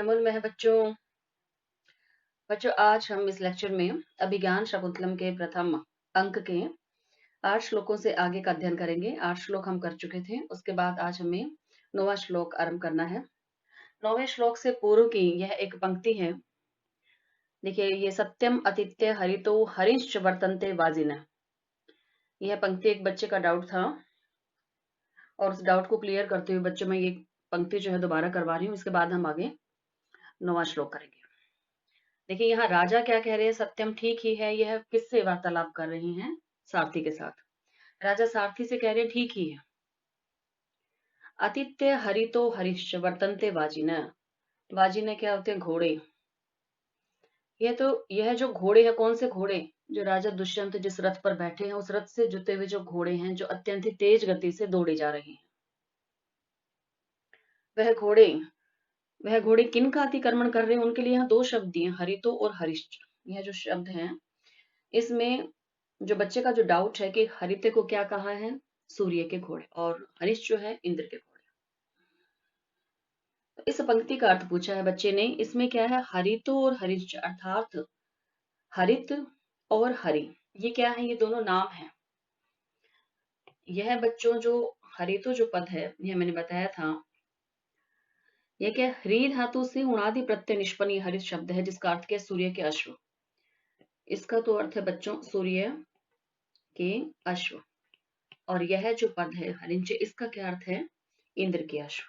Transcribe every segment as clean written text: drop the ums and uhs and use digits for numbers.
अमूल में है बच्चों। बच्चों आज हम इस लेक्चर में अभिज्ञान शाकुंतलम के प्रथम अंक के 8 श्लोकों से आगे का अध्ययन करेंगे। 8 श्लोक हम कर चुके थे। उसके बाद आज हमें 9वां श्लोक आरंभ करना है। 9वें श्लोक से पूर्व की यह एक पंक्ति है। देखिए, ये सत्यम अतिथ्य हरितो हरिश्च वर्तन्ते वाजिन। यह पंक्ति एक बच्चे का डाउट था और उस डाउट को क्लियर करते हुए बच्चों में ये पंक्ति जो है दोबारा करवा रही हूँ। इसके बाद हम आगे 9वां श्लोक करेंगे। देखिए, यहाँ राजा क्या कह रहे हैं, सत्यम ठीक ही है। यह किससे वार्तालाप कर रही हैं? सारथी के साथ। राजा सारथी से कह रहे हैं ठीक ही है। आतिथ्य हरितो हरिश्च वर्तन्ते वाजिन। वाजिन क्या होते हैं? घोड़े। यह जो घोड़े हैं, कौन से घोड़े? जो राजा दुष्यंत जिस रथ पर बैठे हैं, उस रथ से जुते हुए जो घोड़े हैं, जो अत्यंत ही तेज गति से दौड़े जा रहे हैं। वह घोड़े वह घोड़े किन का अतिक्रमण कर रहे हैं? उनके लिए यहाँ दो शब्द दिए, हरितो और हरिश्च। यह जो शब्द हैं, इसमें जो बच्चे का जो डाउट है कि हरिते को क्या कहा है? सूर्य के घोड़े, और हरिश जो है इंद्र के घोड़े। तो इस पंक्ति का अर्थ पूछा है बच्चे ने। इसमें क्या है? हरितो और हरिश, अर्थात हरित और हरि, ये क्या है? ये दोनों नाम है। यह बच्चों जो हरितो जो पद है, यह मैंने बताया था, यह क्या? ह्री धातु से उणादि प्रत्यय निष्पन्न ये हरित शब्द है, जिसका अर्थ क्या? सूर्य के अश्व। इसका तो अर्थ है बच्चों सूर्य के अश्व। और यह जो पद है हरिंच, इसका क्या अर्थ है? इंद्र के अश्व।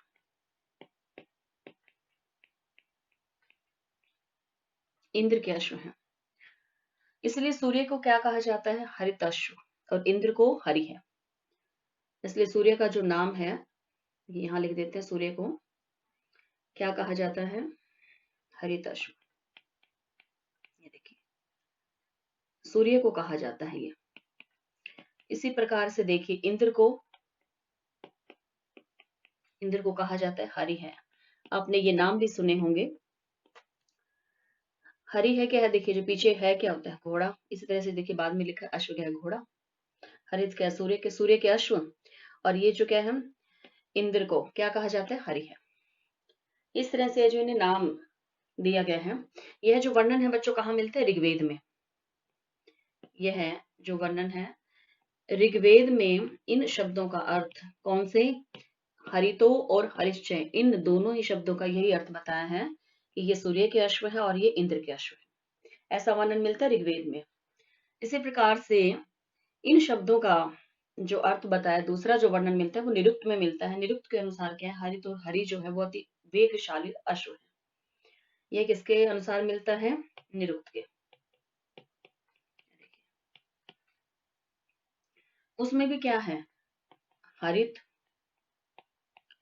इंद्र के अश्व है, इसलिए सूर्य को क्या कहा जाता है? हरित अश्व, और इंद्र को हरि है। इसलिए सूर्य का जो नाम है, यहाँ लिख देते हैं, सूर्य को क्या कहा जाता है? हरित अश्व। ये देखिए, सूर्य को कहा जाता है ये। इसी प्रकार से देखिए, इंद्र को कहा जाता है हरि है। आपने ये नाम भी सुने होंगे। हरि है क्या है? देखिए, जो पीछे है क्या होता है? घोड़ा। इसी तरह से देखिए, बाद में लिखा है अश्व क्या है? घोड़ा। हरित क्या है? सूर्य के अश्व। और ये जो क्या है, इंद्र को क्या कहा जाता है? हरि है। इस तरह से जो इन्हें नाम दिया गया है, यह जो वर्णन है बच्चों कहाँ मिलते हैं? ऋग्वेद में। यह जो वर्णन है ऋग्वेद में, इन शब्दों का अर्थ कौन से? हरितो और हरिश्चय, इन दोनों ही शब्दों का यही अर्थ बताया है कि ये सूर्य के अश्व है और ये इंद्र के अश्व है। ऐसा वर्णन मिलता है ऋग्वेद में। इसी प्रकार से इन शब्दों का जो अर्थ बताया, दूसरा जो वर्णन मिलता है वो निरुक्त में मिलता है। निरुक्त के अनुसार क्या है? हरित और हरि जो है वो अति वेगशाली अश्व है। यह किसके अनुसार मिलता है? निरुक्त के। उसमें भी क्या है? हरित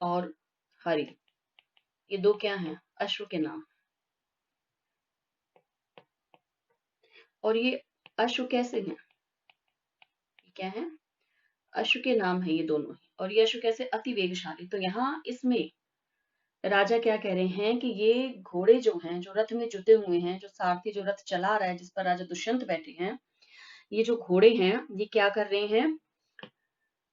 और हरि, ये दो क्या हैं? अश्व के नाम। और ये अश्व कैसे हैं? ये क्या है? अश्व के नाम है ये दोनों ही। और ये अश्व कैसे? अति वेगशाली। तो यहाँ इसमें राजा क्या कह रहे हैं कि ये घोड़े जो हैं, जो रथ में जुटे हुए हैं, जो सारथी जो रथ चला रहा है, जिस पर राजा दुष्यंत बैठे हैं, ये जो घोड़े हैं, ये क्या कर रहे हैं?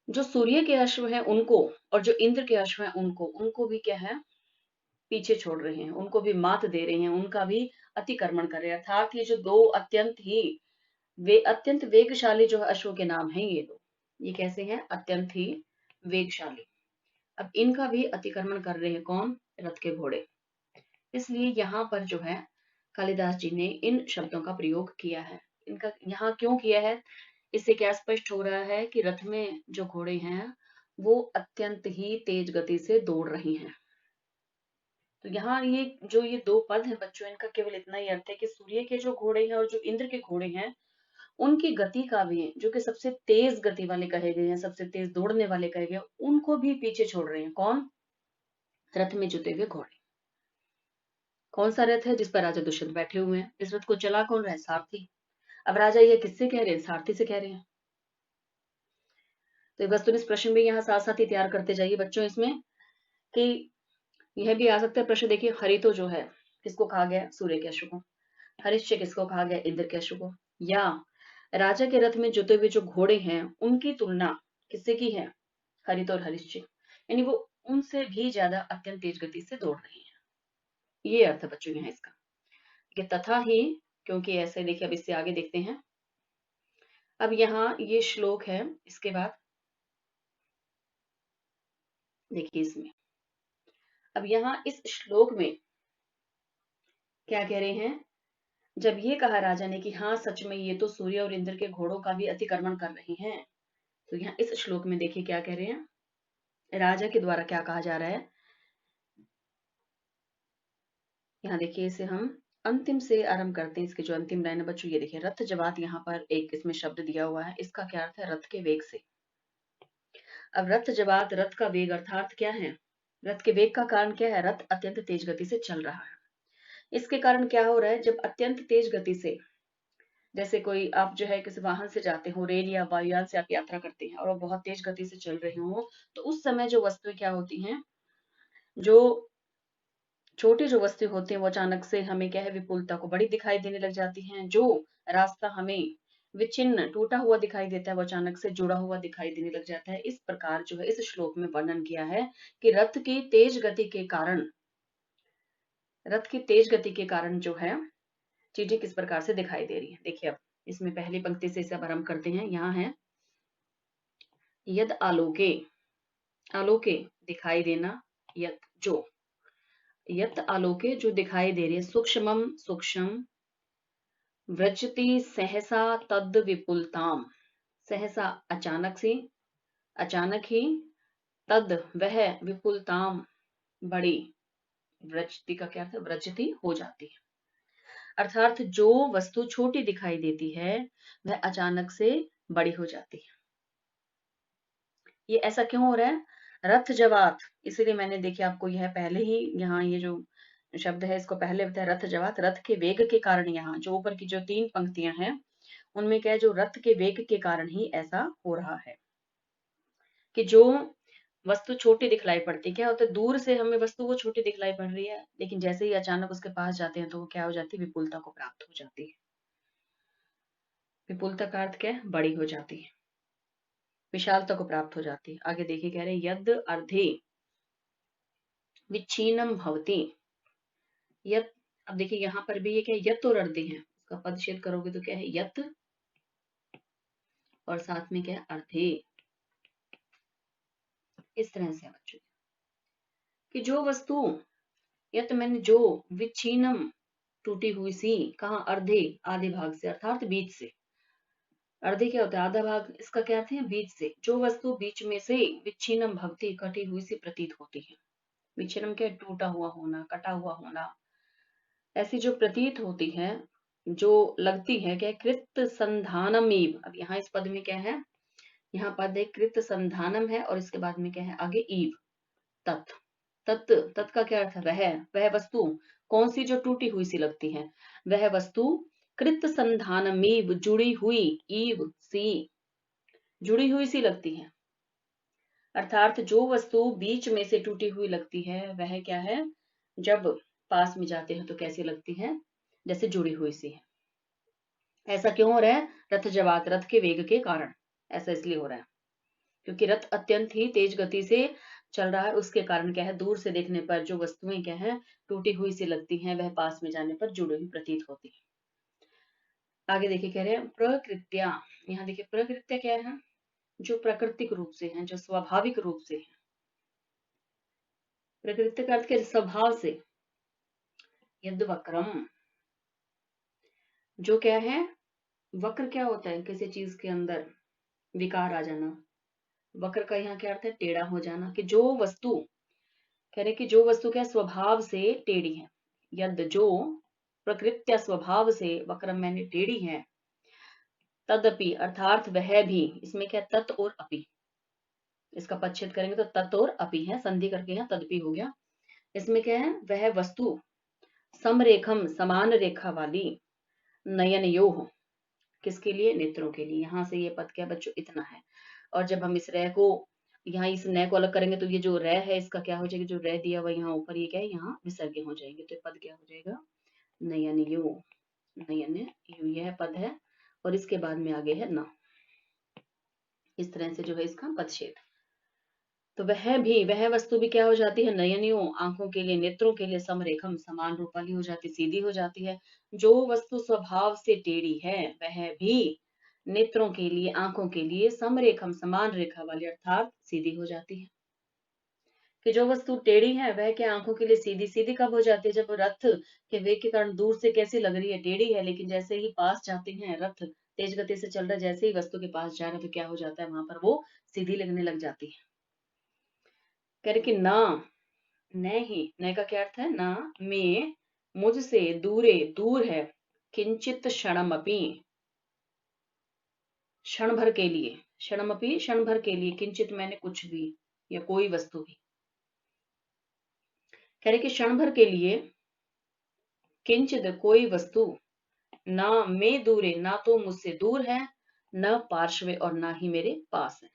जो सूर्य के अश्व हैं उनको, और जो इंद्र के अश्व हैं उनको भी क्या है? पीछे छोड़ रहे हैं, उनको भी मात दे रहे हैं, उनका भी अतिक्रमण कर रहे हैं। अर्थात ये जो दो अत्यंत वेगशाली जो अश्व के नाम है, ये दो, ये कैसे हैं? अत्यंत ही वेगशाली। अब इनका भी अतिक्रमण कर रहे हैं कौन? रथ के घोड़े। इसलिए यहाँ पर जो है कालिदास जी ने इन शब्दों का प्रयोग किया है। इनका यहाँ क्यों किया है? इससे क्या स्पष्ट हो रहा है कि रथ में जो घोड़े हैं वो अत्यंत ही तेज गति से दौड़ रही हैं। तो यहाँ ये दो पद है बच्चों, इनका केवल इतना ही अर्थ है कि सूर्य के जो घोड़े हैं और जो इंद्र के घोड़े हैं, उनकी गति का भी, जो कि सबसे तेज गति वाले कहे गए हैं, सबसे तेज दौड़ने वाले कहे गए, उनको भी पीछे छोड़ रहे हैं। कौन? रथ में जुटे हुए घोड़े। कौन सा रथ है? जिस पर राजा दुष्यंत बैठे हुए हैं। इस रथ को चला कौन रहा है? सारथी। अब राजा ये किससे कह रहे हैं? सारथी से कह रहे हैं। तो वस्तुनिष्ठ प्रश्न भी यहाँ साथ साथ ही तैयार करते जाइए बच्चों इसमें, कि यह भी आ सकता है प्रश्न। देखिए, हरितो जो है किसको कहा गया? सूर्य के अश्व को। हरिश्च किसको कहा गया? इंद्र के अश्व को। या राजा के रथ में जुटे हुए जो घोड़े हैं उनकी तुलना किससे की है? हरित और हरिश्च, यानी वो उनसे भी ज्यादा अत्यंत तेज गति से दौड़ रहे हैं। ये अर्थ है बच्चों यहाँ इसका, कि तथा ही, क्योंकि ऐसे देखिए अब इससे आगे देखते हैं। अब यहाँ ये श्लोक है, इसके बाद देखिए इसमें, अब यहाँ इस श्लोक में क्या कह रहे हैं, जब ये कहा राजा ने कि हाँ सच में ये तो सूर्य और इंद्र के घोड़ों का भी अतिक्रमण कर रहे हैं, तो यहाँ इस श्लोक में देखिए क्या कह रहे हैं, राजा के द्वारा क्या कहा जा रहा है। यहाँ देखिए इसे हम अंतिम से आरंभ करते हैं, इसके जो अंतिम लाइन है बच्चों, ये देखिए रथ जवात, यहाँ पर एक इसमें शब्द दिया हुआ है, इसका क्या अर्थ है, रथ के वेग से। अब रथ जवात, रथ का वेग अर्थात क्या है, रथ के वेग का कारण क्या है, रथ अत्यंत तेज गति से चल रहा है। इसके कारण क्या हो रहा है, जब अत्यंत तेज गति से, जैसे कोई आप जो है किसी वाहन से जाते हो, रेल या वायुयान से आप यात्रा करते हैं और वो बहुत तेज गति से चल रहे हो, तो उस समय जो वस्तुएं क्या होती हैं, जो छोटी जो वस्तु होती हैं वो अचानक से हमें क्या है, विपुलता को बड़ी दिखाई देने लग जाती हैं। जो रास्ता हमें विच्छिन्न टूटा हुआ दिखाई देता है वो अचानक से जुड़ा हुआ दिखाई देने लग जाता है। इस प्रकार जो है इस श्लोक में वर्णन किया है कि रथ की तेज गति के कारण, रथ की तेज गति के कारण जो है चीजें किस प्रकार से दिखाई दे रही है। देखिए अब इसमें पहली पंक्ति से इसे आरंभ करते हैं। यहाँ है यद आलोके, आलोके दिखाई देना, यत जो, यत आलोके जो दिखाई दे रही है, सूक्ष्मम सूक्ष्म, व्रजति सहसा तद विपुलताम, सहसा अचानक से, अचानक ही, तद वह, विपुलताम बड़ी, व्रजति का क्या था, व्रजति हो जाती है, अर्थात जो वस्तु छोटी दिखाई देती है वह अचानक से बड़ी हो जाती है। ये ऐसा क्यों हो रहा है, रथ जवात, इसीलिए मैंने देखिए आपको यह पहले ही यहाँ ये जो शब्द है इसको पहले बताया, रथ जवात, रथ के वेग के कारण, यहाँ जो ऊपर की जो 3 पंक्तियां हैं उनमें क्या है, जो रथ के वेग के कारण ही ऐसा हो रहा है कि जो वस्तु छोटी दिखलाई पड़ती है, क्या होता है दूर से हमें वस्तु वो छोटी दिखलाई पड़ रही है, लेकिन जैसे ही अचानक उसके पास जाते हैं तो वो क्या हो जाती है, विपुलता को प्राप्त हो जाती है। विपुलता का अर्थ क्या है, बड़ी हो जाती है, विशालता को प्राप्त हो जाती है। आगे देखिए कह रहे हैं यद अर्धे विच्छिन्नम भवति, यत, अब देखिए यहाँ पर भी ये क्या है, यत और अर्धे हैं, उसका पदच्छेद करोगे तो क्या है, यत और साथ में क्या है, अर्धे। इस तरह से बच्चों कि जो वस्तु, यत मैंने जो, विच्छिन्नम टूटी हुई सी, कहाँ, अर्धे आधे भाग से, अर्थात बीच से। अर्धे क्या होता है, आधा भाग, इसका क्या अर्थ है, बीच से, जो वस्तु बीच में से विच्छिन्नम भवति कटी हुई सी प्रतीत होती है। विच्छिन्नम क्या, टूटा हुआ होना, कटा हुआ होना, ऐसी जो प्रतीत होती है, जो लगती है, क्या, कृत संधानम ईव। अब यहाँ इस पद में क्या है, यहाँ पद है कृत संधानम है और इसके बाद में क्या है आगे ईव, तत्, तत्, तत् का क्या अर्थ है, वह वस्तु, कौन सी, जो टूटी हुई सी लगती है, वह वस्तु कृत संधानमेव, जुड़ी हुई, ईव सी, जुड़ी हुई सी लगती है, अर्थात जो वस्तु बीच में से टूटी हुई लगती है वह क्या है, जब पास में जाते हैं तो कैसी लगती है, जैसे जुड़ी हुई सी है। ऐसा क्यों हो रहा है, रथ जवात, रथ के वेग के कारण ऐसा इसलिए हो रहा है क्योंकि रथ अत्यंत ही तेज गति से चल रहा है, उसके कारण क्या है, दूर से देखने पर जो वस्तुएं क्या है, टूटी हुई सी लगती हैं, वह पास में जाने पर जुड़ी हुई प्रतीत होती है। आगे देखिए कह रहे हैं प्रकृत्या, यहाँ देखिए प्रकृत्या क्या है, जो प्राकृतिक रूप से है, जो स्वाभाविक रूप से है। प्रकृति का अर्थ क्या, स्वभाव से, यद वक्रम, जो क्या है, वक्र क्या होता है, किसी चीज के अंदर विकार आ जाना, वक्र का यहाँ क्या अर्थ है, टेढ़ा हो जाना, कि जो वस्तु, कह रहे कि जो वस्तु क्या स्वभाव से टेढ़ी है, यद जो, प्रकृत्या स्वभाव से, वक्रम मैंने टेढ़ी है, तदपि अर्थात वह भी, इसमें क्या तत् और अपि, इसका पदच्छेद करेंगे तो तत् और अपि है, संधि करके यहाँ तदपि हो गया। इसमें क्या है, वह वस्तु समरेखम समान रेखा वाली, नयन यो, किसके लिए, नेत्रों के लिए। यहाँ से ये पद क्या बच्चों, इतना है। और जब हम इस रह को, यहाँ इस नय को अलग करेंगे तो ये जो रह है इसका क्या हो जाएगा, जो रह दिया हुआ यहाँ ऊपर ये क्या है, यहाँ विसर्ग हो जाएंगे, तो पद क्या हो जाएगा, नयन यो, नयन यो, यह पद है और इसके बाद में आगे है न। इस तरह से जो है इसका पदच्छेद। तो वह वस्तु भी क्या हो जाती है, नयनियों आंखों के लिए, नेत्रों के लिए समरेखम समान रूप वाली हो जाती, सीधी हो जाती है। जो वस्तु स्वभाव से टेढ़ी है वह भी नेत्रों के लिए, आंखों के लिए समरेखम समान रेखा वाली अर्थात सीधी हो जाती है। कि जो वस्तु टेढ़ी है वह क्या आंखों के लिए सीधी, सीधी कब हो जाती है, जब रथ के वेग के कारण दूर से कैसी लग रही है, टेढ़ी है, लेकिन जैसे ही पास जाते हैं, रथ तेज गति से चल रहा है, जैसे ही वस्तु के पास जा रहे हैं तो क्या हो जाता है, वहां पर वो सीधी लगने लग जाती है। कह रहे कि ना, नहीं, न का क्या अर्थ है, ना में मुझसे दूरे, दूर है, किंचित क्षणमपि, क्षण भर के लिए, क्षणमपि क्षण भर के लिए, किंचित मैंने कुछ भी या कोई वस्तु भी, कह रहे कि क्षण भर के लिए, किंचित कोई वस्तु, ना में दूरे, ना तो मुझसे दूर है, न पार्श्व और ना ही मेरे पास है।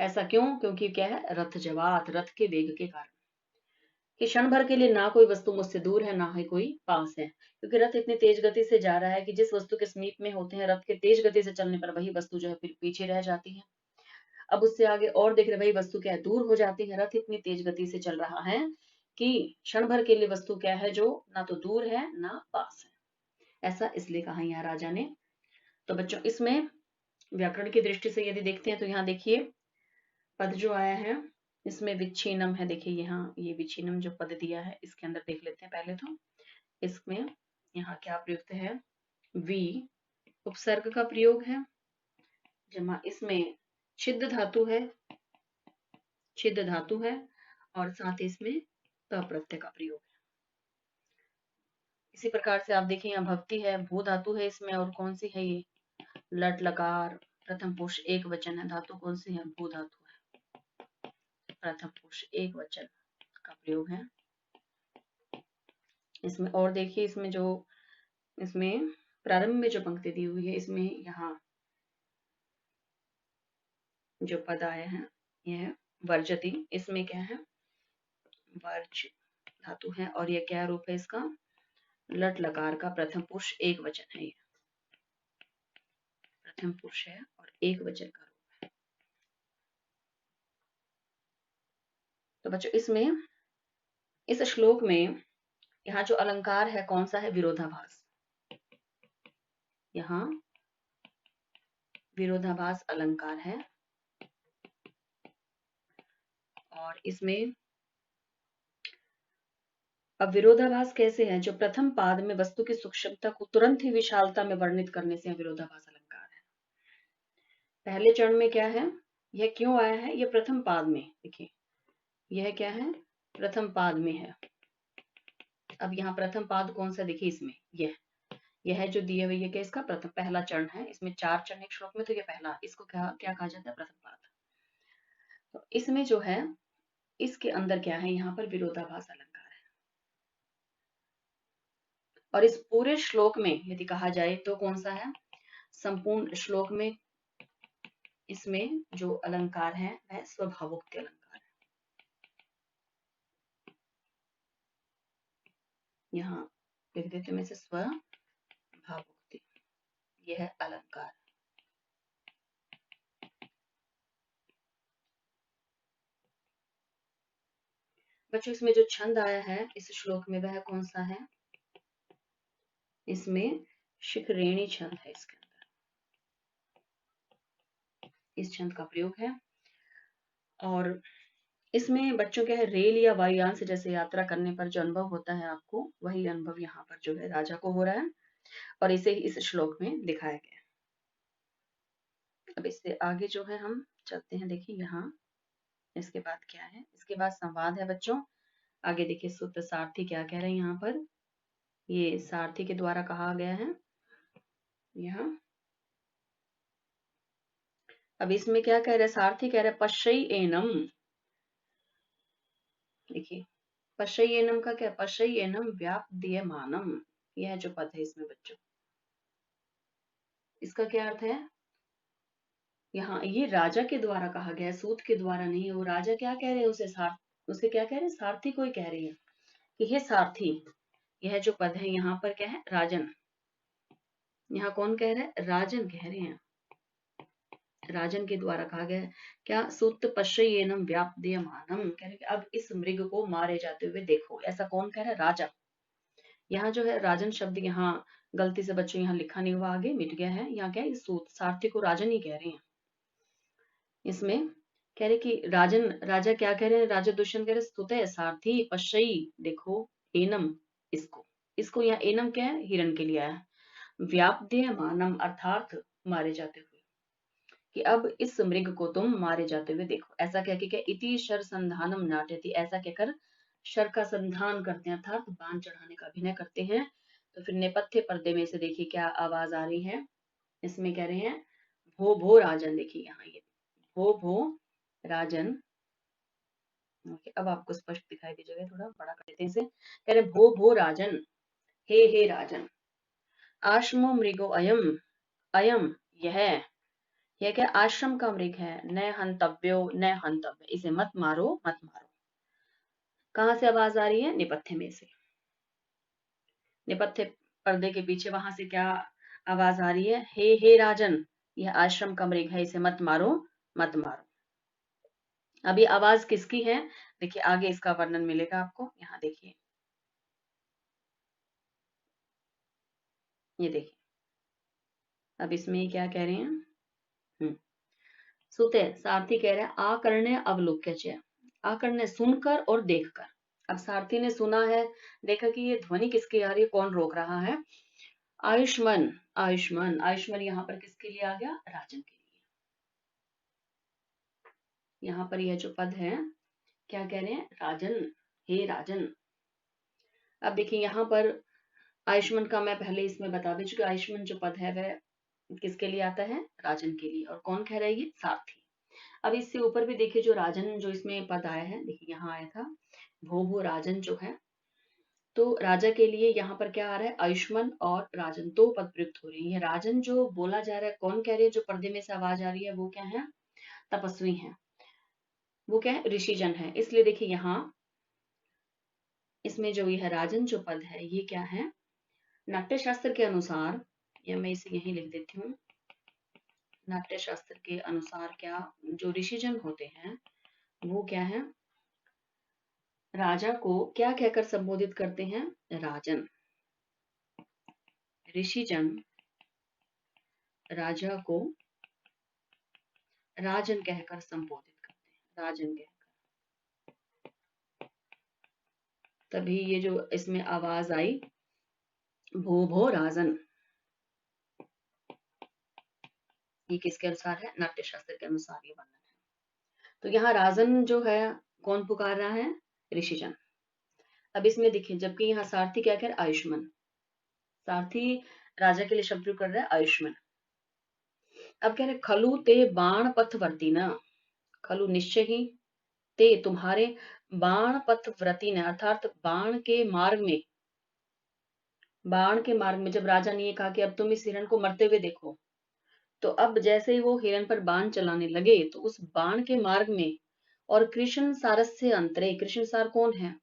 ऐसा क्यों, क्योंकि क्या है, रथ जवात, रथ के वेग के कारण, कि क्षण भर के लिए ना कोई वस्तु मुझसे दूर है, ना ही कोई पास है, क्योंकि रथ इतनी तेज गति से जा रहा है कि जिस वस्तु के समीप में होते हैं रथ के तेज गति से चलने पर वही वस्तु जो है फिर पीछे रह जाती है। अब उससे आगे और देख रहे वही वस्तु क्या है, दूर हो जाती है। रथ इतनी तेज गति से चल रहा है कि क्षण भर के लिए वस्तु क्या है, जो ना तो दूर है ना पास है। ऐसा इसलिए कहा यहाँ राजा ने। तो बच्चों इसमें व्याकरण की दृष्टि से यदि देखते हैं तो यहाँ देखिए पद जो आया है इसमें विच्छिन्नम है। देखिए यहाँ ये विच्छिन्नम जो पद दिया है इसके अंदर देख लेते हैं पहले तो। इसमें यहाँ क्या प्रयुक्त है, वी उपसर्ग का प्रयोग है, जमा इसमें छिद्द धातु है, छिद्द धातु है, और साथ ही इसमें त प्रत्यय का प्रयोग है। इसी प्रकार से आप देखिए यहाँ भक्ति है, भू धातु है इसमें, और कौन सी है ये, लट लकार प्रथम पुरुष एक वचन है, धातु कौन सी है, भू धातु है, प्रथम पुरुष एक वचन का प्रयोग है इसमें। और देखिए इसमें जो, इसमें प्रारंभ में जो पंक्ति दी हुई है इसमें यहाँ जो पद आए हैं यह वर्जति, इसमें क्या है, वर्ज धातु है, और यह क्या रूप है इसका, लट लकार का प्रथम पुरुष एक वचन है, ये प्रथम पुरुष है और एक वचन का रूप है। तो बच्चों इसमें, इस श्लोक में यहाँ जो अलंकार है कौन सा है, विरोधाभास। यहाँ विरोधाभास अलंकार है, और इसमें अब विरोधाभास कैसे है, जो प्रथम पाद में वस्तु की सूक्ष्मता को तुरंत ही विशालता में वर्णित करने से विरोधाभास अलंकार है। पहले चरण में क्या है, यह क्यों आया है, यह प्रथम पाद में, देखिए यह क्या है, प्रथम पाद में है। अब यहाँ प्रथम पाद कौन सा, देखिए इसमें यह है जो दिए हुए, ये क्या इसका प्रथम पहला चरण है, इसमें 4 चरण एक श्लोक में, तो ये पहला, इसको क्या क्या कहा जाता है, प्रथम पाद। तो इसमें जो है इसके अंदर क्या है, यहाँ पर विरोधाभास अलंकार है। और इस पूरे श्लोक में यदि कहा जाए तो कौन सा है, संपूर्ण श्लोक में इसमें जो अलंकार है वह स्वभावोक्ति अलंकार है। यहाँ लिख देते मैं से, स्वभावोक्ति, यह है अलंकार। बच्चों इसमें जो छंद आया है इस श्लोक में वह कौन सा है, इसमें शिखरेणी छंद है, इसके अंदर इस छंद का प्रयोग है। और इसमें बच्चों क्या है, रेल या वायुयान से जैसे यात्रा करने पर जो अनुभव होता है आपको, वही अनुभव यहाँ पर जो है राजा को हो रहा है, और इसे ही इस श्लोक में दिखाया गया है। अब इससे आगे जो है हम चलते हैं, देखिए यहाँ इसके बाद क्या है, इसके बाद संवाद है बच्चों। आगे देखिए सूत्र सारथी क्या कह रहे हैं यहाँ पर, ये सारथी के द्वारा कहा गया है यहाँ। अब इसमें क्या कह रहे हैं, सारथी कह रहे हैं पश्यई एनम, देखिए पश्यई एनम का क्या, पश्यई एनम व्याप्यमानम, यह जो पद है इसमें बच्चों, इसका क्या अर्थ है, यहाँ ये राजा के द्वारा कहा गया है, सूत के द्वारा नहीं। वो राजा क्या कह रहे हैं, उसे क्या कह रहे हैं, सारथी को ही कह रही है कि हे सारथी, यह जो पद है यहाँ पर क्या है, राजन, यहाँ कौन कह रहा है, राजन कह रहे हैं राजन के द्वारा कहा गया है क्या, सुत पश्येनम व्याप्यमानम, कह रहे कि अब इस मृग को मारे जाते हुए देखो। ऐसा कौन कह रहा है? राजा। यहाँ जो है राजन शब्द यहाँ गलती से बच्चों यहाँ लिखा नहीं हुआ, आगे मिट गया है। यहाँ क्या है, सूत सारथी को राजन ही कह रहे हैं। इसमें कह रहे कि राजन, राजा क्या कह रहे हैं, राजा दुष्यंत कह रहे स्तुते सारथी पश्यई, देखो एनम, इसको यहाँ एनम क्या है, हिरण के लिए आया है। व्याप्य मानम अर्थात मारे जाते हुए, कि अब इस मृग को तुम मारे जाते हुए देखो। ऐसा कह के क्या, इति शर संधानम नाट्यति, ऐसा कहकर शर का संधान करते हैं अर्थात बाण चढ़ाने का अभिनय करते हैं। तो फिर नेपथ्य पर्दे में से देखिए क्या आवाज आ रही है, इसमें कह रहे हैं भो भो राजन, देखिए यहाँ ये भो भो राजन। अब आपको स्पष्ट दिखाई दे जाएगा, थोड़ा बड़ा कर देते हैं इसे। कह रहे भो भो राजन, हे राजन, आश्मो मृगो अयम, अयम यह क्या, आश्रम का मृग है, न हंतव्यो न हंतव्य, इसे मत मारो मत मारो। कहां से आवाज आ रही है, नेपथ्य में से, नेपथ्य पर्दे के पीछे वहां से क्या आवाज आ रही है, हे राजन, यह आश्रम का मृग है, इसे मत मारो मत मारो। अभी आवाज किसकी है, देखिए आगे इसका वर्णन मिलेगा आपको। यहाँ देखिए, ये देखिए अब इसमें क्या कह रहे हैं। सुते सारथी कह रहे हैं आकर्ण्य अवलोक्य, आकर्ण्य सुनकर और देखकर। अब सारथी ने सुना है, देखा कि ये ध्वनि किसकी आ रही है, कौन रोक रहा है, आयुष्मान, आयुष्मान, आयुष्मान यहाँ पर किसके लिए आ गया, राजन के लिए। यहाँ पर यह जो पद है क्या कह रहे हैं, राजन, हे राजन। अब देखिए यहाँ पर आयुष्मान का मैं पहले इसमें बता दी चुकी, आयुष्मान जो पद है वह किसके लिए आता है, राजन के लिए। और कौन कह रहा है, ये सारथी। अब इससे ऊपर भी देखिए जो राजन जो इसमें पद आया है, देखिए यहाँ आया था भो भो राजन जो है, तो राजा के लिए यहाँ पर क्या आ रहा है, आयुष्मान और राजन, दो पद प्रयुक्त हो रही है। राजन जो बोला जा रहा है, कौन कह रही है, जो पर्दे में से आवाज आ रही है वो क्या है, तपस्वी है, वो क्या है, ऋषिजन है। इसलिए देखिए यहाँ इसमें जो यह राजन जो पद है ये क्या है, नाट्य शास्त्र के अनुसार, या मैं इसे यही लिख देती हूँ, नाट्य शास्त्र के अनुसार क्या, जो ऋषिजन होते हैं वो क्या है, राजा को क्या कहकर संबोधित करते हैं, राजन। ऋषिजन राजा को राजन कहकर संबोधित करते हैं, राजन कहकर। तभी ये जो इसमें आवाज आई भो भो राजन, ये किसके अनुसार है, नाट्य शास्त्र के अनुसार ये वर्णन है। तो यहाँ राजन जो है कौन पुकार रहा है, ऋषिजन। अब इसमें देखिए, जबकि यहाँ सारथी क्या कह रहा है, आयुष्मान, सारथी राजा के लिए शब्द प्रयोग कर रहा है आयुष्मान। अब कह रहे खलु ते बाण पथवर्ती न, खलु निश्चय ही, ते तुम्हारे, बाण पथव्रती ने अर्थात बाण के मार्ग में, बाण के मार्ग में जब राजा ने ये कहा कि अब तुम इस हिरण को मरते हुए देखो, तो अब जैसे ही वो हिरण पर बाण चलाने लगे तो उस बाण के मार्ग में, और कृष्ण सारस्य अंतरे, कृष्ण सार कौन है,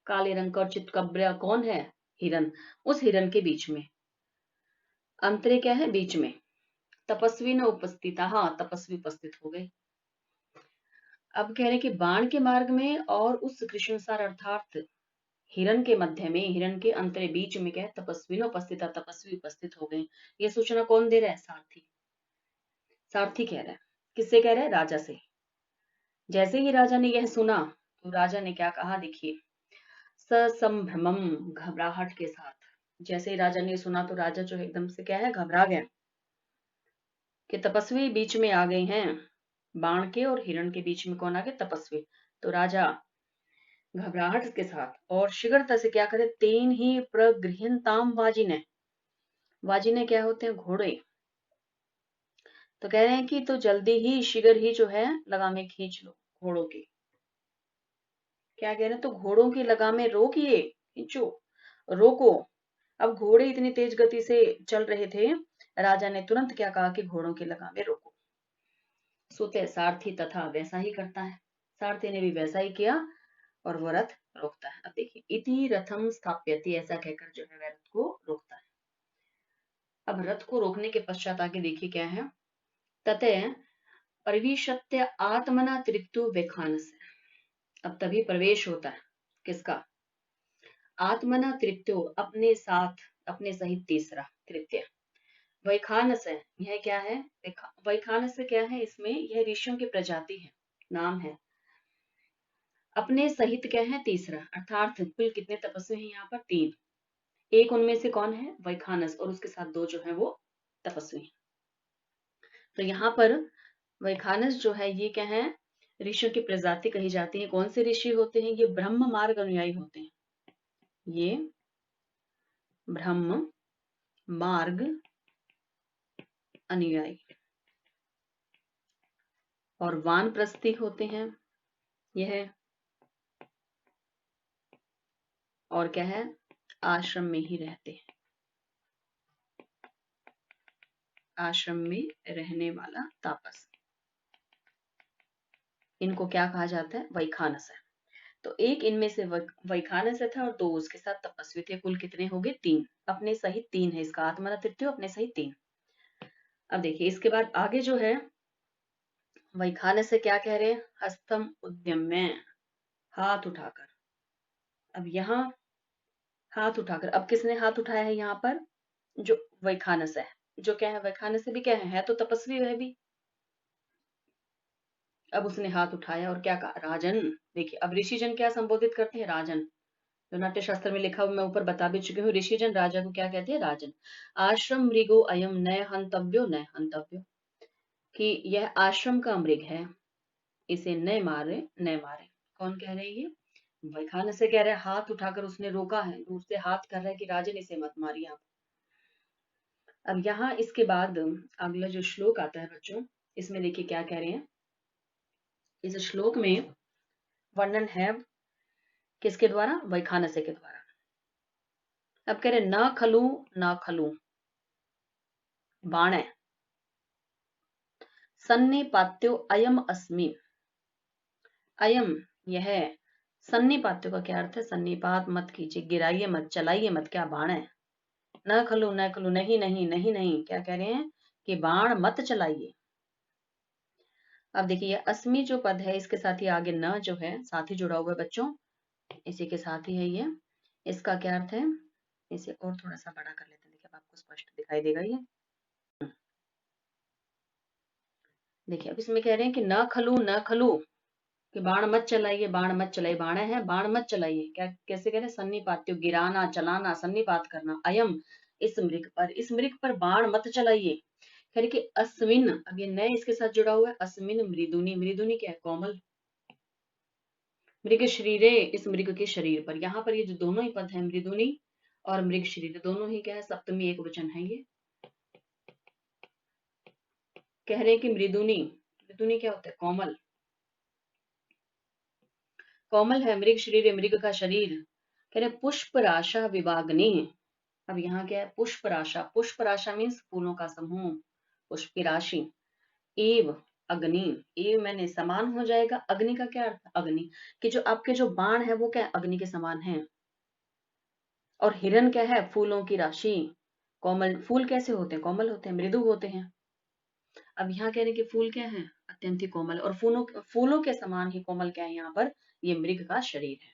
काले रंग का, और चितकब्रा कौन है, हिरण, उस हिरण के बीच में, अंतरे क्या है, बीच में, तपस्वी न उपस्थित, हाँ तपस्वी उपस्थित हो गए। अब कह रहे कि बाण के मार्ग में और उस कृष्णसार अर्थात हिरण के मध्य में, हिरण के अंतरे बीच में क्या है, तपस्वी न उपस्थित, तपस्वी उपस्थित हो गए। ये सूचना कौन दे रहा है, सारथी, सारथी कह रहा है, किससे कह रहा है, राजा से। जैसे ही राजा ने यह सुना तो राजा ने क्या कहा, देखिए ससंभ्रमम, घबराहट के साथ। जैसे ही राजा ने सुना तो राजा जो एकदम से क्या है, घबरा गया कि तपस्वी बीच में आ गए हैं, बाण के और हिरण के बीच में कौन आ गया, तपस्वी। तो राजा घबराहट के साथ और शीघ्रता से क्या करे, तेन ही प्रगृहताम वाजिने, वाजिने क्या होते हैं, घोड़े। तो कह रहे हैं कि तो जल्दी ही, शीघ्र ही जो है लगामें खींच लो घोड़ों की। क्या कह रहे हैं, तो घोड़ों की लगामें रोकिए, खींचो, रोको। अब घोड़े इतनी तेज गति से चल रहे थे, राजा ने तुरंत क्या कहा कि घोड़ों की लगामें रोको। सुते सारथी तथा वैसा ही करता है, सारथी ने भी वैसा ही किया और वो रथ रोकता है। अब देखिए इति रथम स्थाप्यति, ऐसा कहकर जो है वह रथ को रोकता है। अब रथ को रोकने के पश्चात आगे देखिए क्या है, ततः प्रविशत्य आत्मना तृतीयो वैखानस्य। अब तभी प्रवेश होता है किसका? आत्मना तृतीयो, अपने साथ, अपने सहित तीसरा, तृतीय। वैखानस है, यह क्या है? वैखानस क्या है? इसमें यह ऋषियों की प्रजाति है, नाम है। अपने सहित क्या है? तीसरा, अर्थात कुल कितने तपस्वी हैं यहाँ पर? 3। एक उनमें से कौन है? वैखानस, और उसके साथ 2 जो है वो तपस्वी हैं। तो यहाँ पर वैखानस जो है ये क्या है? ऋषियों की प्रजाति कही जाती है। कौन से ऋषि होते हैं? ये ब्रह्म मार्ग अनुयायी होते हैं। ये ब्रह्म मार्ग अनुयायी और वानप्रस्थी होते हैं यह, और क्या है? आश्रम में ही रहते हैं, आश्रम में रहने वाला तापस, इनको क्या कहा जाता है? वैखानस है। तो एक इनमें से वैखानस था और 2 उसके साथ तपस्वी थे। कुल कितने हो गए? 3। अपने सहित 3 है इसका, आत्मना तृतीय, अपने सहित 3। अब देखिए इसके बाद आगे जो है वैखानस से क्या कह रहे हैं? हस्तम उद्यम्य, हाथ उठाकर। अब यहाँ हाथ उठाकर, अब किसने हाथ उठाया है यहाँ पर? जो वैखानस है। जो क्या है? वैखानस भी क्या है? तो तपस्वी वह भी। अब उसने हाथ उठाया और क्या कहा? राजन। देखिए अब ऋषिजन क्या संबोधित करते हैं? राजन। जो नाट्य शास्त्र में लिखा हुआ मैं ऊपर बता भी चुकी हूँ, ऋषिजन राजा को क्या कहते हैं? राजन। आश्रम मृगो अयम नय हंतव्यो, नय हंतव्यो, कि यह आश्रम का मृग है, इसे न मारे, न मारे। कौन कह रहे हैं ये? वैखानस से कह रहे हैं, हाथ उठाकर उसने रोका है, दूर से हाथ कर रहा है कि राजन इसे मत मारिए आप। अब यहाँ इसके बाद अगला जो श्लोक आता है बच्चों, इसमें देखिए क्या कह रहे हैं। इस श्लोक में वर्णन है किसके द्वारा? वैखानस के द्वारा। अब कह रहे न खलु, न खलु बाण सन्निपात्यो अयम अस्मिन्। अयम, यह। सन्निपात्यो का क्या अर्थ है? सन्निपात मत कीजिए, गिराइए मत, चलाइए मत। क्या बाण है? न खलु, न खलु, नहीं नहीं नहीं नहीं, क्या कह रहे हैं? कि बाण मत चलाइए। अब देखिए ये अस्मि जो पद है इसके साथ ही आगे न जो है साथ ही जुड़ा हुआ है बच्चों, इसी के साथ ही है ये। इसका क्या अर्थ है? इसे और थोड़ा सा बड़ा कर लेते हैं, देखिए अब आपको स्पष्ट दिखाई देगा ये। देखिए अब इसमें कह रहे हैं कि न खलु, न खलु, कि बाण मत चलाइए, बाण मत चलाइए। बाण है, बाण मत चलाइए। क्या कैसे कह रहे हैं? सन्निपात्यो, गिराना, चलाना, सन्निपात करना। अयम, इस मृग पर, इस मृग पर बाण मत चलाइए। कह रहे कि अस्मिन, अब ये नए इसके साथ जुड़ा हुआ है। अस्मिन मृदुनी, मृदुनी क्या है? कोमल। मृग शरीरे, इस मृग के शरीर पर। यहाँ पर ये जो दोनों ही पद है, मृदुनी और मृग शरीर, दोनों ही क्या है? सप्तमी एक वचन है ये। कह रहे हैं कि मृदुनी, मृदुनी क्या होता है? कोमल। कोमल है मृग शरीर, मृग का शरीर। कह रहे पुष्प राशा विभागनी। अब यहाँ क्या है? पुष्प राशा, पुष्प राशा मीन्स फूलों का समूह, पुष्प की राशि। एव अग्नि, एव मैंने समान हो जाएगा। अग्नि का क्या अर्थ? अग्नि, कि जो आपके जो बाण है वो क्या है? अग्नि के समान है। और हिरण क्या है? फूलों की राशि। कोमल, फूल कैसे होते हैं? कोमल होते हैं, मृदु होते हैं। अब यहाँ कह रहे हैं कि फूल क्या है? अत्यंत ही कोमल, और फूलों के समान ही कोमल क्या है यहाँ पर? ये मृग का शरीर है।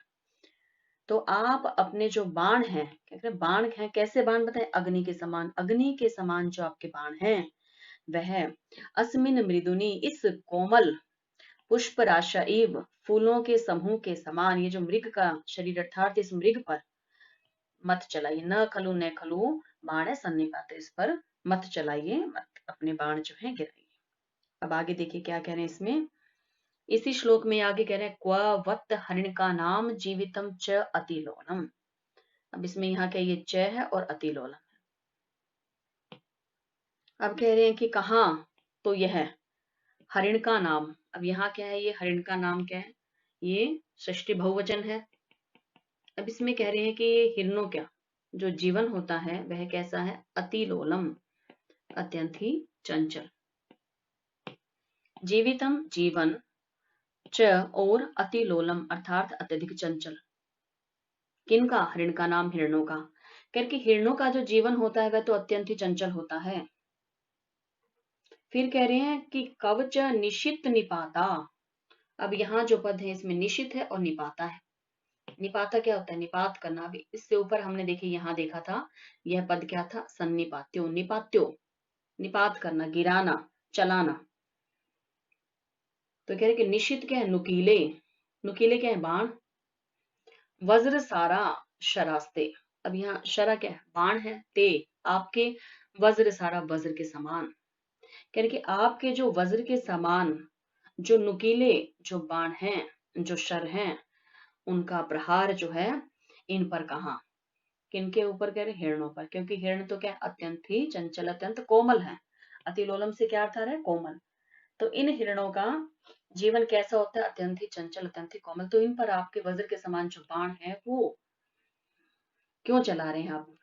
तो आप अपने जो बाण हैं, क्या कहते हैं? बाण हैं, कैसे बाण बताएं? अग्नि के समान। अग्नि के समान जो आपके बाण हैं वह अस्मिन मृदुनी, इस कोमल पुष्प राशा एव फूलों के समूह के समान, ये जो मृग का शरीर अर्थात इस मृग पर मत चलाइए। न खलु, न खलु बाण है सन्निपात, इस पर मत चलाइए, मत अपने बाण जो है गिराइए। अब आगे देखिए क्या कह रहे हैं इसमें। इसी श्लोक में आगे कह रहे हैं क्व वत्त हरिण का नाम जीवितम च अतिलोलम। अब इसमें यहाँ क्या? ये च है और अतिलोलम। अब कह रहे हैं कि कहाँ? तो यह हरिण का नाम। अब यहाँ क्या है? ये हरिण का नाम क्या है? ये षष्ठी बहुवचन है। अब इसमें कह रहे हैं कि ये हिरणों क्या जो जीवन होता है वह कैसा है? अतिलोलम, अत्यंत ही चंचल। जीवितम जीवन, च और अतिलोलम अर्थात अत्यधिक चंचल। किनका? हरिण का नाम, हिरणों का। क्योंकि हिरणों का जो जीवन होता है वह तो अत्यंत ही चंचल होता है। फिर कह रहे हैं कि कवच निशित निपाता। अब यहाँ जो पद है इसमें निशित है और निपाता है। निपाता क्या होता है? निपात करना। अभी इससे ऊपर हमने देखिए यहाँ देखा था, यह पद क्या था? सन्निपात्यो, निपात्यो, निपात करना, गिराना, चलाना। तो कह रहे कि निशित क्या है? नुकीले। नुकीले क्या है? बाण। वज्र सारा शरास्ते। अब यहाँ शरा क्या है? बाण है। ते आपके, वज्र सारा वज्र के समान। कह रहे कि आपके जो वज्र के समान जो नुकीले जो बाण हैं, जो शर हैं, उनका प्रहार जो है इन पर कहा, किनके ऊपर? कह रहे हिरणों पर। क्योंकि हिरण तो क्या? अत्यंत ही चंचल, अत्यंत कोमल है। अतिलोलम से क्या अर्थ आ रहा है? कोमल। तो इन हिरणों का जीवन कैसा होता है? अत्यंत ही चंचल, अत्यंत ही कोमल। तो इन पर आपके वज्र के समान जो बाण है वो क्यों चला रहे हैं आप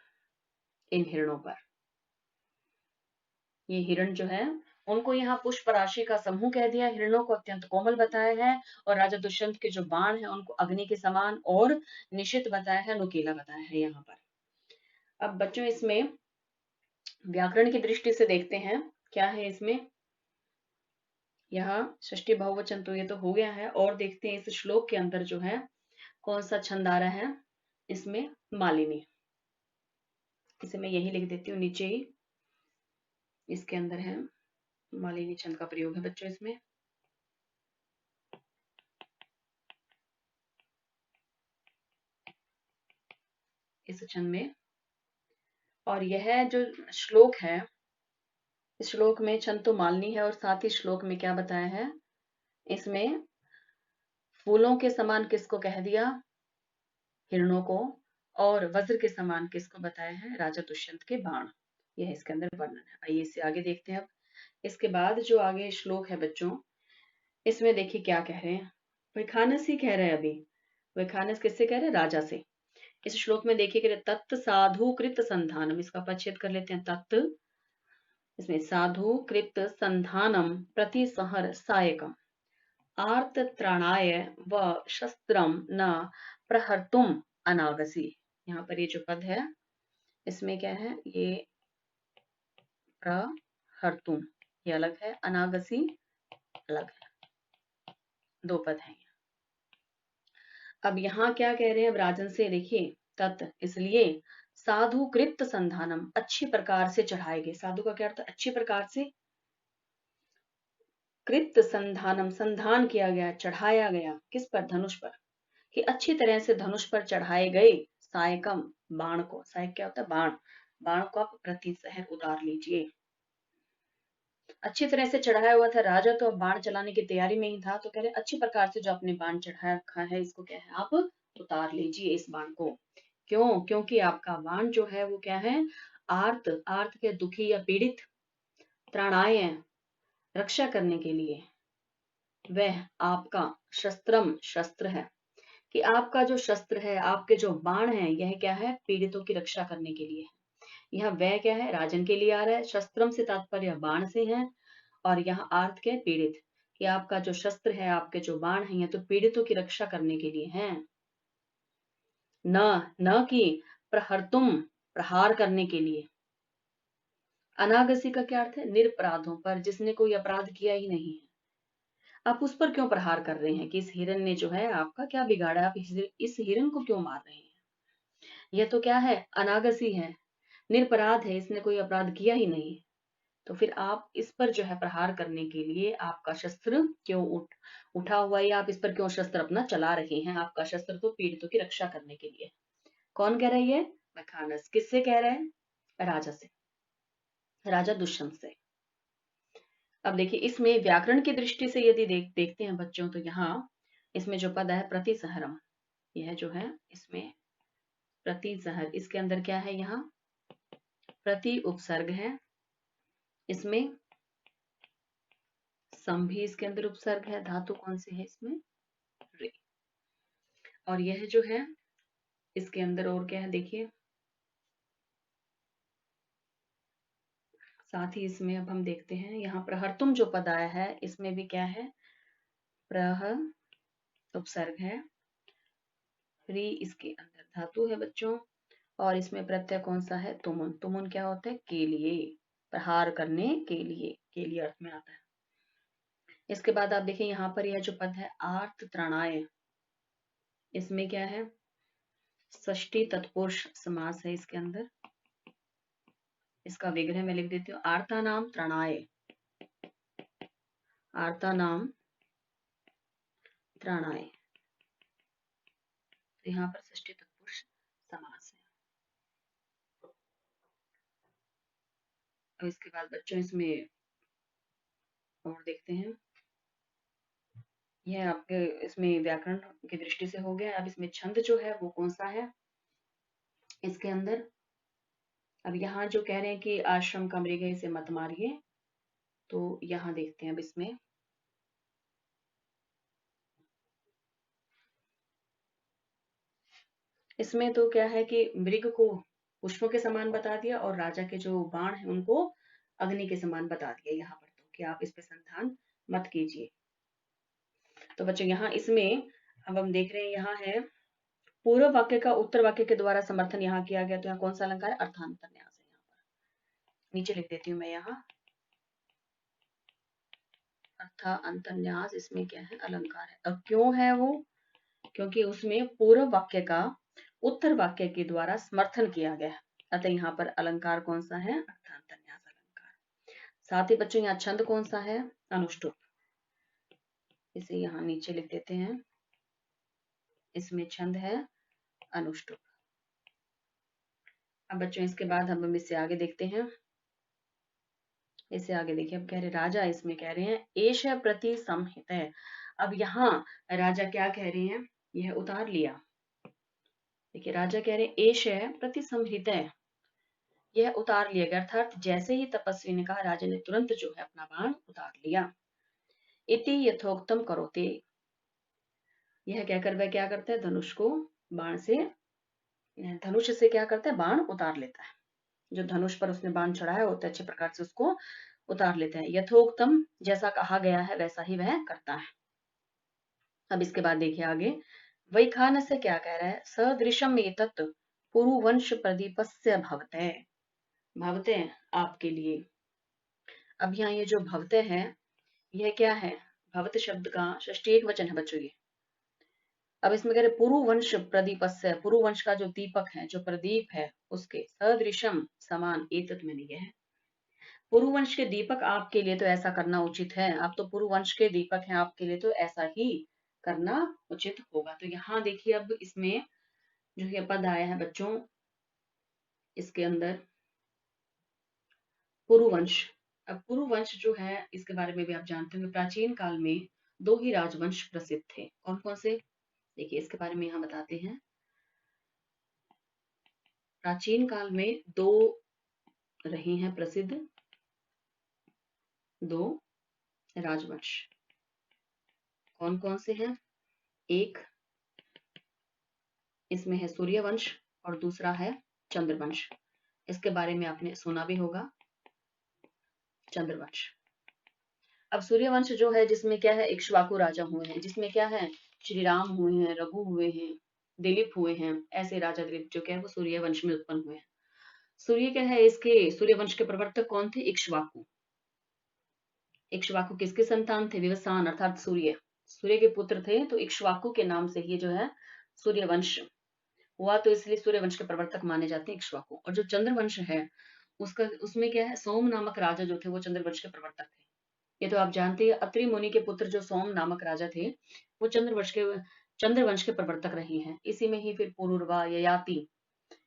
इन हिरणों पर? ये हिरण जो है उनको यहाँ पुष्प राशि का समूह कह दिया, हिरणों को अत्यंत कोमल बताया है, और राजा दुष्यंत के जो बाण है उनको अग्नि के समान और निशित बताया है, नुकीला बताया है यहाँ पर। अब बच्चों इसमें व्याकरण की दृष्टि से देखते हैं क्या है इसमें। यहाँ षष्ठी बहुवचन तो ये तो हो गया है, और देखते हैं इस श्लोक के अंदर जो है कौन सा छंद आ रहा है। इसमें मालिनी, इसे मैं यही लिख देती हूँ नीचे ही, इसके अंदर है मालिनी छंद का प्रयोग है बच्चों इसमें। इस छंद में, और यह जो श्लोक है, इस श्लोक में छंद तो मालिनी है, और साथ ही श्लोक में क्या बताया है, इसमें फूलों के समान किसको कह दिया? हिरणों को। और वज्र के समान किसको बताया है? राजा दुष्यंत के बाण। यह इसके अंदर वर्णन है। आइए इसे आगे देखते हैं। अब इसके बाद जो आगे श्लोक है बच्चों, इसमें देखिए क्या कह रहे हैं। वैखानस ही कह रहे हैं अभी। वैखानस किससे कह रहे हैं? राजा से। इस श्लोक में देखिए तत्त साधु कृत संधानम, इसका पच्छेद कर लेते हैं। तत्त, इसमें साधु कृत संधानम प्रति सहर सायकम आर्त त्राणाय व शस्त्रम न प्रहर्तुम अनागसी। यहाँ पर ये जो पद है इसमें क्या है? ये प्रहर्तुम ये अलग है, अनागसी अलग है, दो पद हैं। अब यहाँ क्या कह रहे हैं? अब राजन से देखिए, तत् इसलिए साधु कृत संधानम, अच्छी प्रकार से चढ़ाए गए। साधु का क्या अर्थ है? अच्छी प्रकार से। कृत संधानम, संधान किया गया, चढ़ाया गया, किस पर? धनुष पर। कि अच्छी तरह से धनुष पर चढ़ाए गए सायकम, बाण को। सायक क्या होता है? बाण। बाण को आप प्रति सहर उतार लीजिए। अच्छी तरह से चढ़ाया हुआ था राजा, तो अब बाण चलाने की तैयारी में ही था, तो कह रहे अच्छी प्रकार से जो आपने बाण चढ़ाया रखा है इसको क्या है? आप उतार लीजिए इस बाण को। क्यों? क्योंकि आपका बाण जो है वो क्या है? आर्त, आर्त के दुखी या पीड़ित, त्राणाय रक्षा करने के लिए, वह आपका शस्त्रम शस्त्र है। कि आपका जो शस्त्र है, आपके जो बाण है, यह क्या है? पीड़ितों की रक्षा करने के लिए। यहाँ वह क्या है? राजन के लिए आ रहा है। शस्त्रम से तात्पर्य बाण से है, और यहाँ आर्थ के पीड़ित, कि आपका जो शस्त्र है, आपके जो बाण है, ये तो पीड़ितों की रक्षा करने के लिए हैं। न, न कि प्रहर्तुम, प्रहार करने के लिए। अनागसी का क्या अर्थ है? निरपराधों पर, जिसने कोई अपराध किया ही नहीं है। आप उस पर क्यों प्रहार कर रहे हैं? कि इस हिरण ने जो है आपका क्या बिगाड़ा? आप इस हिरण को क्यों मार रहे हैं? यह तो क्या है? अनागसी है, निरपराध है, इसने कोई अपराध किया ही नहीं। तो फिर आप इस पर जो है प्रहार करने के लिए आपका शस्त्र क्यों उठा हुआ है? आप इस पर क्यों शस्त्र अपना चला रहे हैं? आपका शस्त्र तो पीड़ितों की रक्षा करने के लिए। कौन कह रही है? मखानस। किससे कह रहे हैं? राजा से, राजा दुष्यंत से। अब देखिए इसमें व्याकरण की दृष्टि से यदि देखते हैं बच्चों, तो यहाँ इसमें जो पद है प्रतिसहरम, यह जो है इसमें प्रतिसहर, इसके अंदर क्या है? यहाँ प्रति उपसर्ग है, इसमें सम भी इसके अंदर उपसर्ग है। धातु कौन सी है इसमें? रे। और यह जो है इसके अंदर और क्या है? देखिए साथ ही इसमें अब हम देखते हैं यहाँ प्रहर्तुम जो पद आया है, इसमें भी क्या है? प्रह उपसर्ग है, री इसके अंदर धातु है बच्चों, और इसमें प्रत्यय कौन सा है? तुमुन। तुमुन क्या होता है? के लिए, प्रहार करने के लिए, के लिए अर्थ में आता है। इसके बाद आप देखिए यहाँ पर यह जो पद है आर्त त्रणाय, इसमें क्या है, षष्ठी तत्पुरुष समास है इसके अंदर। इसका विग्रह मैं लिख देती हूँ, आर्ता नाम त्रणाय, आर्ता नाम त्रणाय, तो यहाँ पर षष्ठी तत्पुरुष समास है। और इसके बाद बच्चों इसमें और देखते हैं, यह आपके इसमें व्याकरण की दृष्टि से हो गया। अब इसमें छंद जो है वो कौन सा है इसके अंदर। अब यहाँ जो कह रहे हैं कि आश्रम का मृग है इसे मत मारिए, तो यहाँ देखते हैं अब इसमें तो क्या है कि मृग को पुष्पों के समान बता दिया और राजा के जो बाण है उनको अग्नि के समान बता दिया यहाँ पर, तो कि आप इस पे संधान मत कीजिए। तो बच्चों यहाँ इसमें अब हम देख रहे हैं, यहाँ है पूर्व वाक्य का उत्तर वाक्य के द्वारा समर्थन यहाँ किया गया, तो यहाँ कौन सा अलंकार है, अर्थांतरन्यास है। यहाँ पर नीचे लिख देती हूँ मैं, यहाँ अर्थांतरन्यास इसमें क्या है, अलंकार है। अब क्यों है वो, क्योंकि उसमें पूर्व वाक्य का उत्तर वाक्य के द्वारा समर्थन किया गया है, अतः यहाँ पर अलंकार कौन सा है, अर्थांतरन्यास अलंकार। साथ ही बच्चों यहाँ छंद कौन सा है, अनुष्टुप, इसे यहाँ नीचे लिख देते हैं, इसमें छंद है अनुष्टुप। अब बच्चों इसके बाद हम इससे आगे देखते हैं, इससे आगे देखिए, अब कह रहे राजा, इसमें कह रहे हैं एष प्रति संहित है। अब यहाँ राजा क्या कह रहे हैं, यह उतार लिया। देखिए राजा कह रहे हैं एष प्रति संहित है, यह उतार लिया गया, अर्थात जैसे ही तपस्वी ने कहा राजा ने तुरंत जो है अपना बाण उतार लिया। इति यथोक्तम करोते, यह कहकर वह क्या करता है, धनुष को बाण से, धनुष से क्या करता है, बाण उतार लेता है। जो धनुष पर उसने बाण चढ़ाया होता है अच्छे प्रकार से उसको उतार लेता है। यथोक्तम, जैसा कहा गया है वैसा ही वह करता है। अब इसके बाद देखिए आगे, वैखान से क्या कह रहा है, सदृशम एतत् पुरुवंश प्रदीपस्य भवते, भवते आपके लिए। अब यहाँ ये जो भवते है, यह क्या है, भवत शब्द का षष्ठी एक वचन है बच्चों ये। अब इसमें कह रहे पुरुवंश प्रदीपस्य, पुरुवंश का जो दीपक है, जो प्रदीप है उसके, सदृशम समान, एतत् में नहीं है, पुरुवंश के दीपक आपके लिए तो ऐसा करना उचित है, आप तो पुरुवंश के दीपक हैं, आपके लिए तो ऐसा ही करना उचित होगा। तो यहाँ देखिए अब इसमें जो ये पद आया है बच्चों, इसके अंदर पुरुवंश। अब पुरुवंश जो है इसके बारे में भी आप जानते होंगे, प्राचीन काल में दो ही राजवंश प्रसिद्ध थे, कौन कौन से, देखिए इसके बारे में यहाँ बताते हैं। प्राचीन काल में दो रहे हैं प्रसिद्ध, दो राजवंश, कौन कौन से हैं, एक इसमें है सूर्यवंश और दूसरा है चंद्रवंश। इसके बारे में आपने सुना भी होगा, चंद्रवंश। अब सूर्यवंश जो है जिसमें क्या है, इक्ष्वाकु राजा हुए हैं, जिसमें क्या है, श्री राम हुए हैं, रघु हुए हैं, दिलीप हुए हैं, ऐसे राजा दिलीप जो क्या है वो सूर्यवंश में उत्पन्न हुए हैं। सूर्य क्या है, इसके सूर्यवंश के प्रवर्तक कौन थे, इक्ष्वाकु। इक्ष्वाकु किसके संतान थे, विवस्वान अर्थात सूर्य, सूर्य के पुत्र थे, तो इक्ष्वाकु के नाम से ही जो है सूर्यवंश हुआ, तो इसलिए सूर्यवंश के प्रवर्तक माने जाते हैं इक्ष्वाकु। और जो चंद्रवंश है उसका, उसमें क्या है, सोम नामक राजा जो थे वो चंद्रवंश के प्रवर्तक थे। ये तो आप जानते हैं, अत्रि मुनि के पुत्र जो सोम नामक राजा थे वो चंद्रवंश के प्रवर्तक रहे हैं। इसी में ही फिर पुरुरवा, ययाति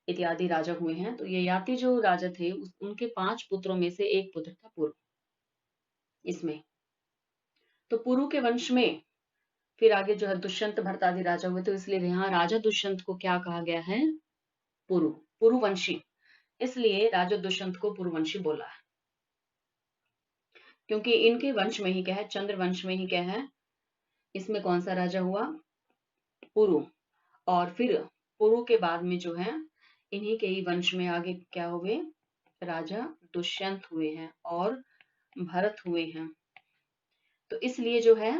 इत्यादि राजा हुए हैं। तो ययाति जो राजा थे उनके 5 पुत्रों में से एक पुत्र था पुरु इसमें। तो पुरु के वंश में फिर आगे जो है दुष्यंत भरत आदि राजा हुए, तो इसलिए यहाँ राजा दुष्यंत को क्या कहा गया है, पुरु, पुरुवंशी, इसलिए राजा दुष्यंत को पुरुवंशी बोला है, क्योंकि इनके वंश में ही क्या है, चंद्रवंश में ही क्या है, इसमें कौन सा राजा हुआ, पुरु। और फिर पुरु के बाद में जो है इन्हीं के ही वंश में आगे क्या हुए, राजा दुष्यंत हुए हैं और भरत हुए हैं। तो इसलिए जो है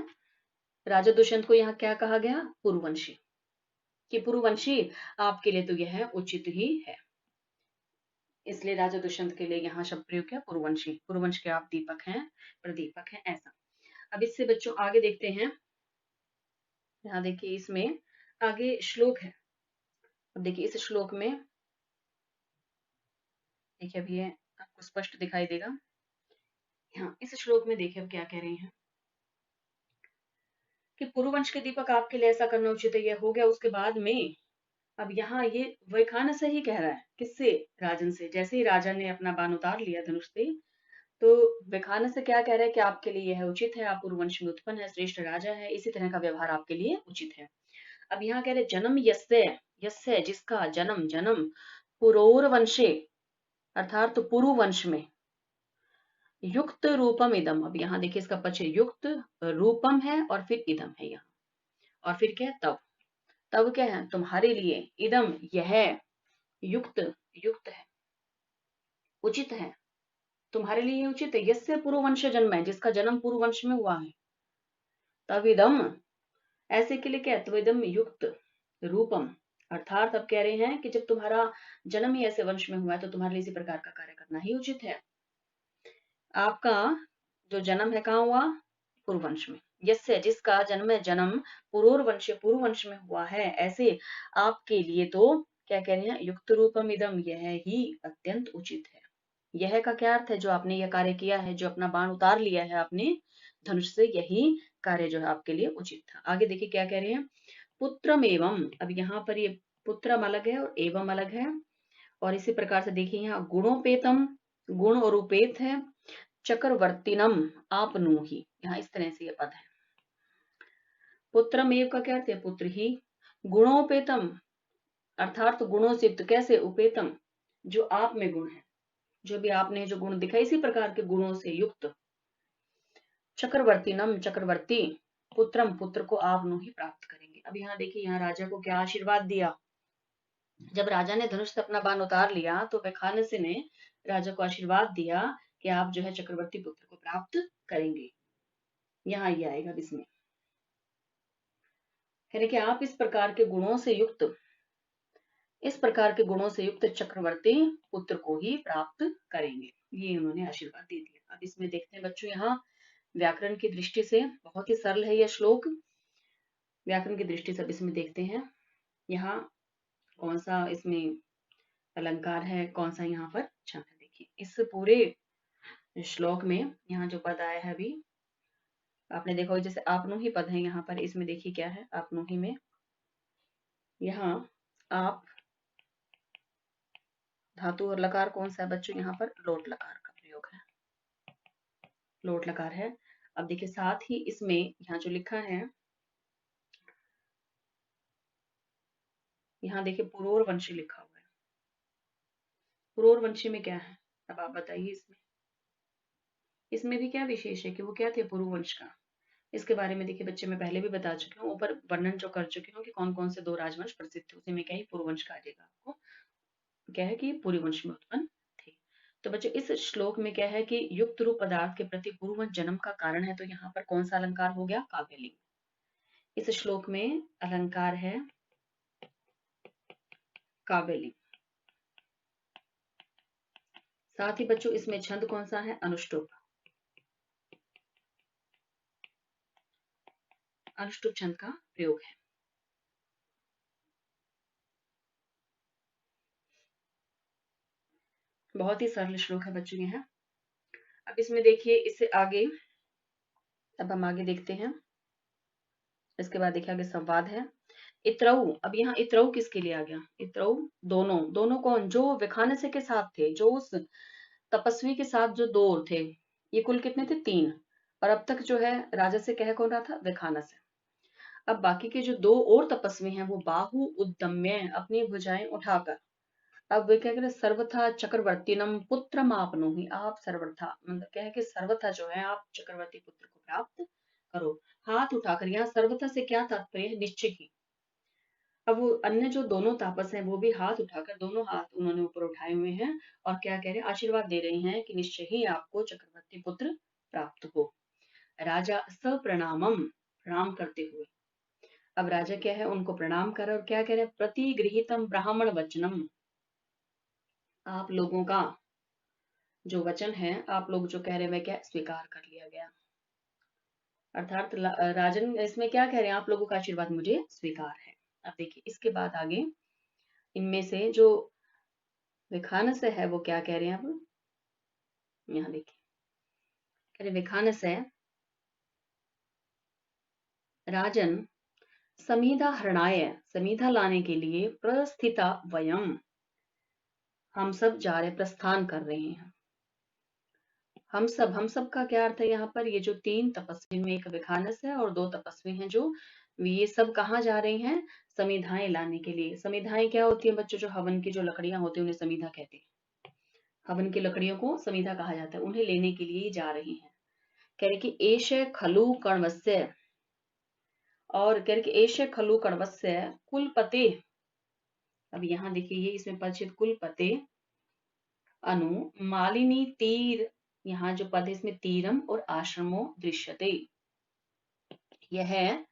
राजा दुष्यंत को यहाँ क्या कहा गया, पुरुवंशी, कि पुरुवंशी आपके लिए तो यह उचित ही है। इसलिए राजा दुष्यंत के लिए यहाँ शब्द प्रयोग किया पुरुवंशी, पुरुवंश के आप दीपक हैं, प्रदीपक हैं, ऐसा। अब इससे बच्चों आगे देखते हैं। यहाँ देखिए इसमें आगे श्लोक है। अब देखिए इस श्लोक में देखिए अभी ये आपको स्पष्ट दिखाई देगा। हाँ, इस श्लोक में देखिए अब क्या कह रहे हैं कि पुरुवंश के दीपक आपके लिए ऐसा करना उचित है। यह हो गया। उसके बाद में अब यहाँ ये वैखानस से ही कह रहा है, किससे? राजन से। जैसे ही राजा ने अपना बाण उतार लिया धनुष से, तो वैखानस से क्या कह रहा है कि आपके लिए यह उचित है, आप पुरुवंश में उत्पन्न है, श्रेष्ठ राजा है, इसी तरह का व्यवहार आपके लिए उचित है। अब यहाँ कह रहे जन्म यस्य, यस्य जिसका जन्म, जन्म पुरोरवंशे अर्थात तो पुरुवंश में, युक्त रूपम इदम। अब यहाँ देखिए इसका पक्ष युक्त रूपम है और फिर इदम है यहाँ, और फिर क्या है तब। तब क्या है? तुम्हारे लिए, इदम यह युक्त, युक्त है, उचित है, तुम्हारे लिए उचित है। यस्य पुरुवंश जन्म है, जिसका जन्म पुरुवंश में हुआ है। तब इदम ऐसे के लिए क्या है? तविदम युक्त रूपम, अर्थात अब कह रहे हैं कि जब तुम्हारा जन्म ही ऐसे वंश में हुआ है तो तुम्हारे लिए इसी प्रकार का कार्य करना ही उचित है। आपका जो जन्म है कहाँ हुआ? पुरुवंश में। यस्य जिसका जन्म है, जन्म पुरोरवंश, पुरुवंश में हुआ है, ऐसे आपके लिए तो क्या कह रहे हैं? युक्त रूपम इदम, यह ही अत्यंत उचित है। यह का क्या अर्थ है? जो आपने यह कार्य किया है, जो अपना बाण उतार लिया है आपने धनुष से, यही कार्य जो है आपके लिए उचित था। आगे देखिए क्या कह रहे हैं, पुत्रम एवं। अब यहाँ पर ये पुत्रम अलग है और एवं अलग है, और इसी प्रकार से देखिए यहाँ गुणोपेतम, गुण और उपेत है, चक्रवर्तीनम आपनु ही, यहाँ इस तरह से ये पद है। पुत्रम एव का क्या अर्थ है? पुत्र ही। गुणोपेतम अर्थात तो गुणों से युक्त, कैसे? उपेतम जो आप में गुण है, जो भी आपने जो गुण दिखाई, इसी प्रकार के गुणों से युक्त। चक्रवर्तीनम चक्रवर्ती, पुत्रम पुत्र को आप नु ही प्राप्त करेंगे। अब यहाँ देखिए यहाँ राजा को क्या आशीर्वाद दिया। जब राजा ने धनुष से अपना बाण उतार लिया तो वैखानस ने राजा को आशीर्वाद दिया कि आप जो है चक्रवर्ती पुत्र को प्राप्त करेंगे। यहाँ ये आएगा इसमें है कि आप इस प्रकार के गुणों से युक्त, इस प्रकार के गुणों से युक्त चक्रवर्ती पुत्र को ही प्राप्त करेंगे। ये उन्होंने आशीर्वाद दे दिया। अब इसमें देखते हैं बच्चों, यहाँ व्याकरण की दृष्टि से बहुत ही सरल है यह श्लोक। व्याकरण की दृष्टि से अब इसमें देखते हैं यहाँ कौन सा इसमें अलंकार है, कौन सा यहाँ पर छंद है। देखिए इस पूरे श्लोक में यहाँ जो पद आया है अभी आपने देखा होगा, जैसे आपनु ही पद है यहाँ पर। इसमें देखिए क्या है आपनु ही में, यहाँ आप धातु और लकार कौन सा है बच्चों? यहाँ पर लोट लकार का प्रयोग है, लोट लकार है। अब देखिए साथ ही इसमें यहाँ जो लिखा है, यहाँ देखिए पुरोरवंशी लिखा हुआ है। पुरोरवंशी में क्या है? अब आप बताइए इसमें, इसमें भी क्या विशेष है कि वो क्या थे? पुरुवंश का। इसके बारे में देखिए बच्चे मैं पहले भी बता चुकी हूँ, ऊपर वर्णन जो कर चुकी हूँ कि कौन कौन से दो राजवंश प्रसिद्ध थे, उसी में क्या ही पुरुवंश का आ जाएगा आपको। क्या है कि पुरुवंश में उत्पन्न थे। तो बच्चे इस श्लोक में क्या है कि युक्त रूप पदार्थ के प्रति पुरुवंश जन्म का कारण है, तो यहाँ पर कौन सा अलंकार हो गया? काव्यलिंग। इस श्लोक में अलंकार है काव्यलिंग। साथ ही बच्चों इसमें छंद कौन सा है? अनुष्टुप। अनुष्टुप छंद का प्रयोग है। बहुत ही सरल श्लोक है बच्चों यह। अब इसमें देखिए इससे आगे, अब हम आगे देखते हैं। इसके बाद देखिए आगे संवाद है। इत्रऊ, अब यहाँ इत्रऊ किसके लिए आ गया? इत्रऊ दोनों, दोनों कौन? जो वैखानस के साथ थे, जो उस तपस्वी के साथ जो दो थे, ये कुल कितने थे? 3। और अब तक जो है राजा से कह कौन रहा था? वैखानस है। अब बाकी के जो दो और तपस्वी हैं वो बाहु उद्दम्य, अपनी भुजाएं उठाकर, अब वे क्या करें? सर्वथा चक्रवर्तीनम पुत्र आपनुहि, आप सर्वथा मतलब क्या है कि सर्वथा जो है आप चक्रवर्ती पुत्र को प्राप्त करो। हाथ उठाकर, यहाँ सर्वथा से क्या तात्पर्य है? निश्चय ही। अब वो अन्य जो दोनों तापस हैं वो भी हाथ उठाकर, दोनों हाथ उन्होंने ऊपर उठाए हुए हैं और क्या कह रहे हैं? आशीर्वाद दे रहे हैं कि निश्चय ही आपको चक्रवर्ती पुत्र प्राप्त हो। राजा सप्रणामम, प्रणाम करते हुए, अब राजा क्या है? उनको प्रणाम कर और क्या कह रहे हैं? प्रतिगृहीतम ब्राह्मण वचनम, आप लोगों का जो वचन है, आप लोग जो कह रहे हैं वह क्या स्वीकार कर लिया गया। अर्थात राजन इसमें क्या कह रहे हैं, आप लोगों का आशीर्वाद मुझे स्वीकार है। अब देखिए इसके बाद आगे इनमें से जो विखानस है वो क्या कह रहे हैं, आप यहाँ देखिए कह रहे विखानस है, राजन समीधा हरणाय, समीधा लाने के लिए प्रस्थिता वयम, हम सब जा रहे प्रस्थान कर रहे हैं। हम सब का क्या अर्थ है यहाँ पर, ये जो 3 तपस्वी में एक विखानस है और 2 तपस्वी हैं जो ये सब कहाँ जा रहे हैं, समिधाएं लाने के लिए। समिधाएं क्या होती है बच्चों, जो हवन की जो लकड़ियां होती है उन्हें समिधा कहते हैं। हवन की लकड़ियों को समिधा कहा जाता है, उन्हें लेने के लिए जा रही हैं। कह रहे कि एश खलु कण्वस्य, और कह रहे कि एश खलु कण्वस्य कुलपते। अब यहाँ देखिए ये इसमें परिचित कुलपते अनु मालिनी तीर, यहाँ जो पद है इसमें तीरम और आश्रमो दृश्यते, यह है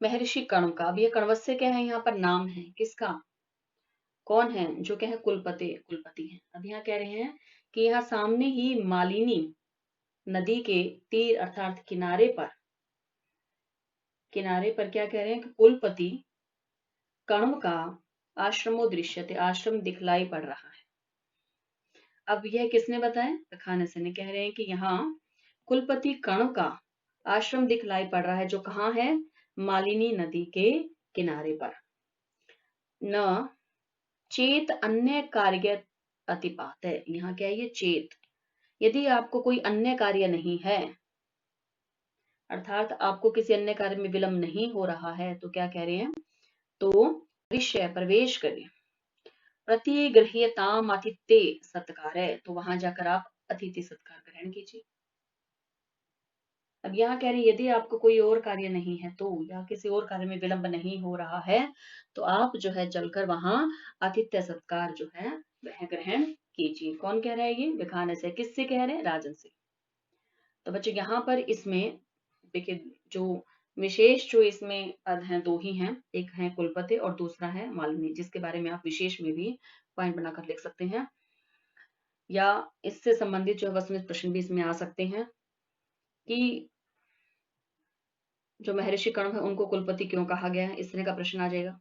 महर्षि कण्व का। अब ये कण्वस्य क्या है, यहाँ पर नाम है किसका, कौन है, जो क्या है कुलपति है। अब यहाँ कह रहे हैं कि यहाँ सामने ही मालिनी नदी के तीर अर्थात किनारे पर क्या कह रहे हैं कि कुलपति कण्व का आश्रमो दृश्यते, आश्रम दिखलाई पड़ रहा है। अब यह किसने बताया, खानसे ने। कह रहे हैं कि यहाँ कुलपति कण्व का आश्रम दिखलाई पड़ रहा है, जो कहाँ है, मालिनी नदी के किनारे पर। न चेत अन्य कार्य अतिपात है, यहाँ क्या है ये चेत, यदि आपको कोई अन्य कार्य नहीं है, अर्थात आपको किसी अन्य कार्य में विलंब नहीं हो रहा है, तो क्या कह रहे हैं, तो विषय प्रवेश करें, प्रतिगृह्यताम आतिथ्य सत्कार है, तो वहां जाकर आप अतिथि सत्कार ग्रहण कीजिए। अब यहाँ कह रहे हैं यदि आपको कोई और कार्य नहीं है तो, या किसी और कार्य में विलंब नहीं हो रहा है, तो आप जो है चलकर वहां आतिथ्य सत्कार जो है वह ग्रहण कीजिए। कौन कह रहा है ये, विखानस है। किससे कह रहे हैं, राजन से। तो बच्चों यहाँ पर इसमें देखिए जो विशेष जो इसमें पद हैं 2 ही हैं, एक है कुलपति और दूसरा है मालिनी, जिसके बारे में आप विशेष में भी पॉइंट बनाकर लिख सकते हैं, या इससे संबंधित जो वस्तुनिष्ठ प्रश्न भी इसमें आ सकते हैं कि जो महर्षि कण्व है उनको कुलपति क्यों कहा गया है, इस तरह का प्रश्न आ जाएगा।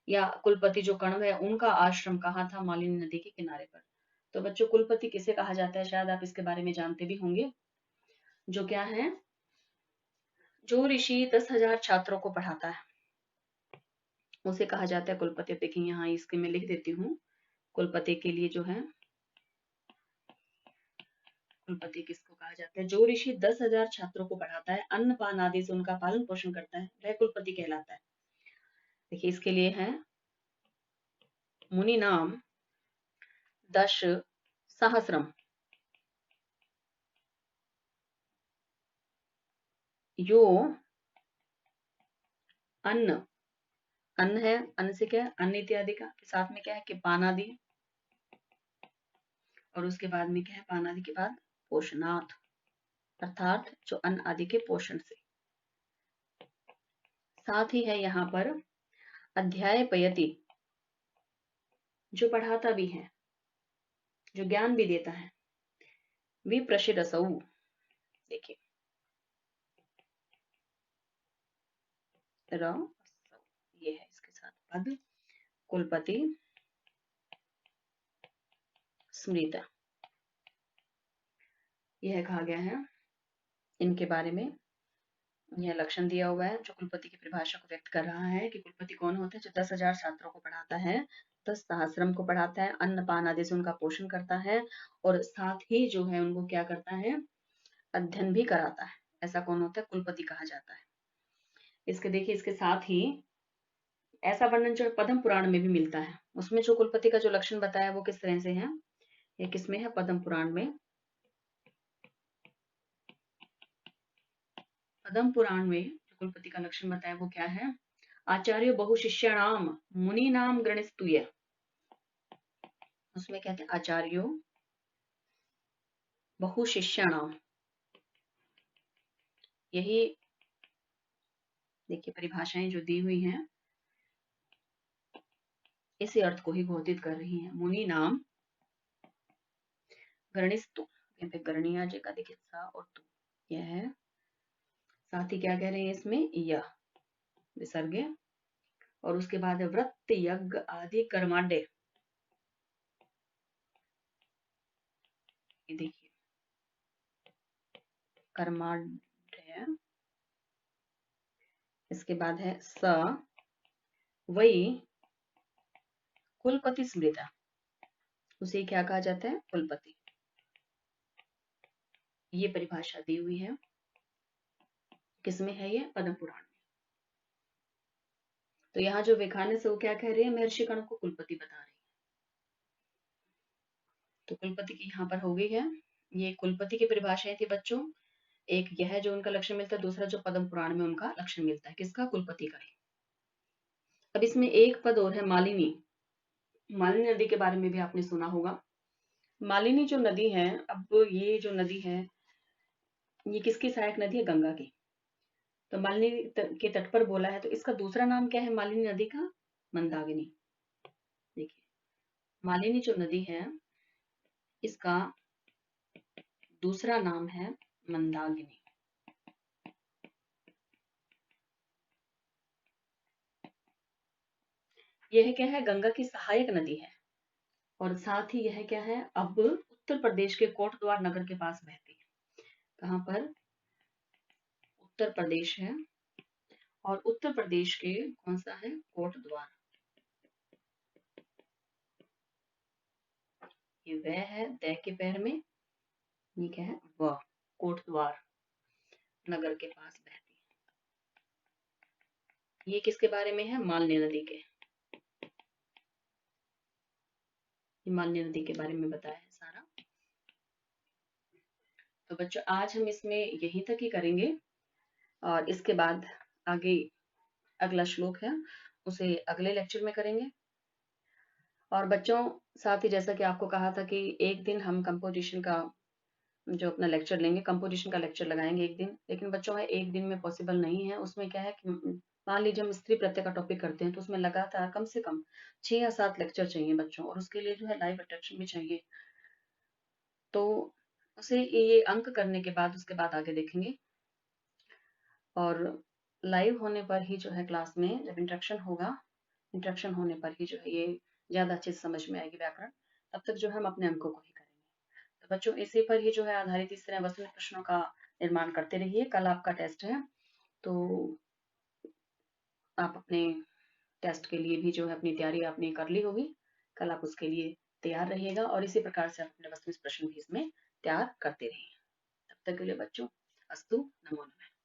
या कुलपति जो कण्व है उनका आश्रम कहाँ था, मालिनी नदी के किनारे पर। तो बच्चों कुलपति किसे कहा जाता है, शायद आप इसके बारे में जानते भी होंगे, जो क्या है, जो ऋषि 10,000 छात्रों को पढ़ाता है उसे कहा जाता है कुलपति। देखिए यहाँ इसके मैं लिख देती हूँ, कुलपति के लिए जो है कुलपति किसको कहा जाता है, जो ऋषि 10,000 छात्रों को पढ़ाता है, अन्न पान आदि से उनका पालन पोषण करता है, वह कुलपति कहलाता है। देखिए इसके लिए है मुनि नाम 10 सहस्रम यो अन्न, अन्न है, अन्न से क्या है, अन्न इत्यादि का, के साथ में क्या है कि पान आदि, और उसके बाद में क्या है, पान आदि के बाद पोषणार्थ, अर्थात जो अन्न आदि के पोषण से। साथ ही है यहाँ पर अध्याय पयति, जो पढ़ाता भी है, जो ज्ञान भी देता है, विप्रशिरसौ, देखिए र ये है इसके साथ पद, कुलपति स्मृता, यह कहा गया है इनके बारे में। यह लक्षण दिया हुआ है जो कुलपति की परिभाषा को व्यक्त कर रहा है कि कुलपति कौन होता है, जो 10,000 छात्रों को पढ़ाता है, 10 सहस्रम को पढ़ाता है, अन्न पान आदि से उनका पोषण करता है, और साथ ही जो है उनको क्या करता है, अध्ययन भी कराता है। ऐसा कौन होता है, कुलपति कहा जाता है। इसके देखिए इसके साथ ही ऐसा वर्णन जो पद्म पुराण में भी मिलता है, उसमें जो कुलपति का जो लक्षण बताया वो किस तरह से है, ये किसमें है, पद्म पुराण में। पद्म पुराण में जो कुलपति का लक्षण बताया वो क्या है, आचार्य बहुशिष्याणाम मुनि नाम गणस्तुय, उसमें कहते हैं आचार्यो बहुशिष्याणाम, यही देखिए परिभाषाएं जो दी हुई हैं इसी अर्थ को ही घोषित कर रही हैं। मुनि नाम गणिस्तु, यहाँ पे गणिया जगह देखिए सा और तू, यह है। साथ ही क्या कह रहे हैं इसमें, यह विसर्ग है। और उसके बाद है व्रत यज्ञ आदि कर्मांडे, ये देखिए कर्मांडे। इसके बाद है स वही कुलपति स्मृता, उसे क्या कहा जाता है, कुलपति। ये परिभाषा दी हुई है, किसमें है ये, पद्म पुराण में। तो यहाँ जो व्याख्यान है वो क्या कह रहे हैं, महर्षि कर्ण को कुलपति बता रही है। तो कुलपति की यहाँ पर हो गई है। ये कुलपति की परिभाषाएं थी बच्चों। एक यह जो उनका लक्षण मिलता है, दूसरा जो पद्म पुराण में उनका लक्षण मिलता है, किसका, कुलपति का ही। अब इसमें एक पद और है मालिनी। मालिनी नदी के बारे में भी आपने सुना होगा। मालिनी जो नदी है, अब ये जो नदी है ये किसकी सहायक नदी है, गंगा की। तो मालिनी के तट पर बोला है, तो इसका दूसरा नाम क्या है मालिनी नदी का, मंदाकिनी। देखिए मालिनी जो नदी है इसका दूसरा नाम है मंदाकिनी। यह क्या है, गंगा की सहायक नदी है। और साथ ही यह क्या है, अब उत्तर प्रदेश के कोटद्वार नगर के पास बहती है। कहाँ पर, उत्तर प्रदेश है, और उत्तर प्रदेश के कौन सा है, कोटद्वार। ये वह है, द के पैर में, ये क्या है, वह, कोटद्वार नगर के पास बहती है। ये किसके बारे में है, मालनी नदी के, मालनी नदी के बारे में बताया है सारा। तो बच्चों आज हम इसमें यहीं तक ही करेंगे, और इसके बाद आगे अगला श्लोक है उसे अगले लेक्चर में करेंगे। और बच्चों साथ ही जैसा कि आपको कहा था कि एक दिन हम कंपोजिशन का जो अपना लेक्चर लेंगे, कंपोजिशन का लेक्चर लगाएंगे एक दिन। लेकिन बच्चों है एक दिन में पॉसिबल नहीं है। उसमें क्या है कि मान लीजिए हम स्त्री प्रत्यय का टॉपिक करते हैं तो उसमें लगातार कम से कम 6 या 7 लेक्चर चाहिए बच्चों, और उसके लिए जो है लाइव अटेंशन भी चाहिए। तो उसे ये अंक करने के बाद उसके बाद आगे देखेंगे। और लाइव होने पर ही जो है क्लास में जब इंटरेक्शन होगा, इंटरेक्शन होने पर ही जो है ये ज्यादा अच्छे से समझ में आएगी व्याकरण। तब तक जो है हम अपने अंकों को ही करेंगे। तो बच्चों इसी पर ही जो है आधारित इस तरह वस्तुनिष्ठ प्रश्नों का निर्माण करते रहिए। कल आपका टेस्ट है, तो आप अपने टेस्ट के लिए भी जो है अपनी तैयारी आपने कर ली होगी। कल आप उसके लिए तैयार रहिएगा, और इसी प्रकार से आप अपने वस्तुनिष्ठ प्रश्न भी इसमें तैयार करते रहिए। तब तक के लिए बच्चों, अस्तु, नमो नमः।